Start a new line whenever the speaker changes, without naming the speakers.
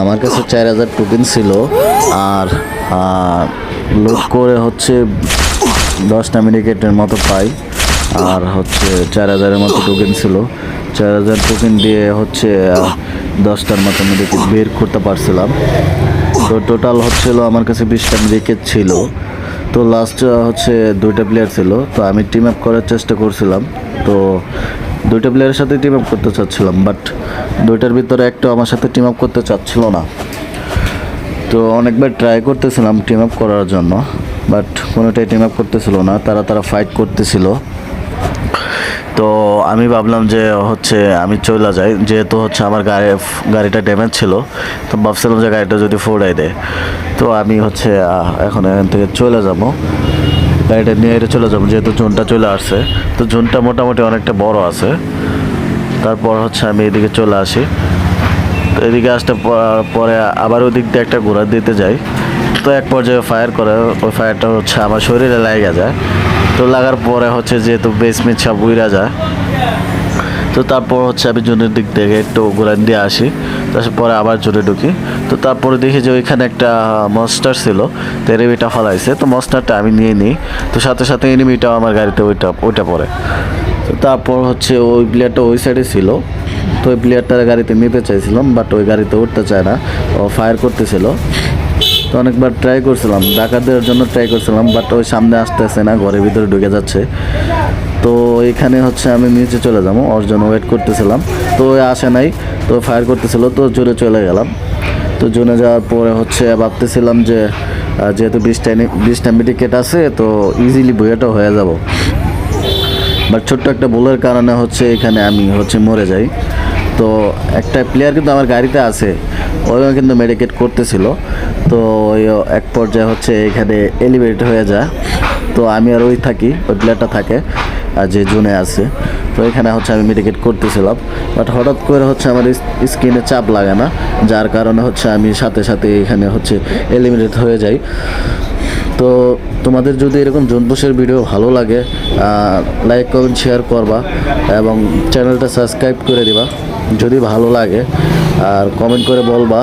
আমার কাছে 4000 টোকেন ছিল আর লোড করে হচ্ছে 10টা মেডিকেটের মতো পাই আর হচ্ছে 4000-এর মতো টোকেন ছিল। 4000 টোকেন দিয়ে হচ্ছে 10টার মতো মেডিকেট বের করতে পারছিলাম। তো টোটাল হচ্ছিল আমার কাছে 20টা মেডিকেট ছিল। তো লাস্ট হচ্ছে 2টা প্লেয়ার ছিল, তো আমি টিম আপ করার চেষ্টা করছিলাম। তো 2টা প্লেয়ারের সাথে টিম আপ করতে চাচ্ছিলাম, বাট 2টার ভিতরে একটা আমার সাথে টিম আপ করতে চাচ্ছিল না। তো অনেকবার ট্রাই করতেছিলাম টিম আপ করার জন্য, বাট কোনোটাই টিম আপ করতেছিল না, তারা ফাইট করতেছিল। তো আমি ভাবলাম যে হচ্ছে আমি চলে যাই, যেহেতু হচ্ছে আমার গাড়িটা ড্যামেজ ছিল। তো ভাবছিলাম যে গাড়িটা যদি ফোড়াই দেয়, তো আমি হচ্ছে এখন এখান থেকে চলে যাব, গাড়িটা নিয়ে চলে যাবো, যেহেতু জোনটা চলে আসছে। তো জোনটা মোটামুটি অনেকটা বড় আছে। তারপর হচ্ছে আমি এদিকে চলে আসি। তো এদিকে আসতে পরে আবার ওই দিক দিয়ে একটা ঘোরা দিতে যাই। তো এক পর্যায়ে ফায়ার করে, ওই ফায়ারটা হচ্ছে আমার শরীরে লেগে যায়। তো লাগার পরে হচ্ছে যেহেতু বেসমেন্ট সব উইরা যায়, তো তারপর হচ্ছে আমি জোনের দিক থেকে একটু ঘোরান দিয়ে আসি। তারপরে আবার জোরে ঢুকি। তো তারপরে দেখি যে ওইখানে একটা মনস্টার ছিল, তো এনিমিটা ফলাইছে। তো মনস্টারটা আমি নিয়ে নিই, তো সাথে সাথে এনিমিটাও আমার গাড়িতে ওইটা পড়ে। তো তারপর হচ্ছে ওই প্লেয়ারটা ওই সাইডে ছিল, তো ওই প্লেয়ারটার গাড়িতে নিতে চাইছিলাম, বাট ওই গাড়িতে উঠতে চায় না, ও ফায়ার করতেছিল। তো অনেকবার ট্রাই করছিলাম, ডাকাত দেওয়ার জন্য ট্রাই করছিলাম, বাট ওই সামনে আসতেছে না, ঘরের ভিতরে ঢুকে যাচ্ছে। তো এখানে হচ্ছে আমি নিচে চলে যাবো, ওর জন্য ওয়েট করতেছিলাম। তো ওই আসে নাই, তো ফায়ার করতেছিল, তো জোরে চলে গেলাম। তো জোনে যাওয়ার পরে হচ্ছে ভাবতেছিলাম যে যেহেতু 20টা মেডিকেট আছে, তো ইজিলি বইয়াটাও হয়ে যাব। বাট ছোট্ট একটা ভুলের কারণে হচ্ছে এখানে আমি হচ্ছে মরে যাই। তো একটা প্লেয়ার কিন্তু আমার গাড়িতে আছে, ওইও কিন্তু মেডিকেট করতেছিল। তো ওই এক পর্যায়ে হচ্ছে এখানে এলিভেট হয়ে যায়। তো আমি আর ওই থাকি, ওই প্লেয়ারটা থাকে আর যে জোনে আছে। তো এখানে হচ্ছে আমি মেডিকেট করতেছিলাম, বাট হঠাৎ করে হচ্ছে আমার স্ক্রিনে চাপ লাগে না, যার কারণে হচ্ছে আমি সাথে সাথে এখানে হচ্ছে এলিমিনেট হয়ে যাই। তো তোমাদের যদি এরকম জোনপুশের ভিডিও ভালো লাগে, লাইক কমেন্ট শেয়ার করবা এবং চ্যানেলটা সাবস্ক্রাইব করে দিবা যদি ভালো লাগে, আর কমেন্ট করে বলবা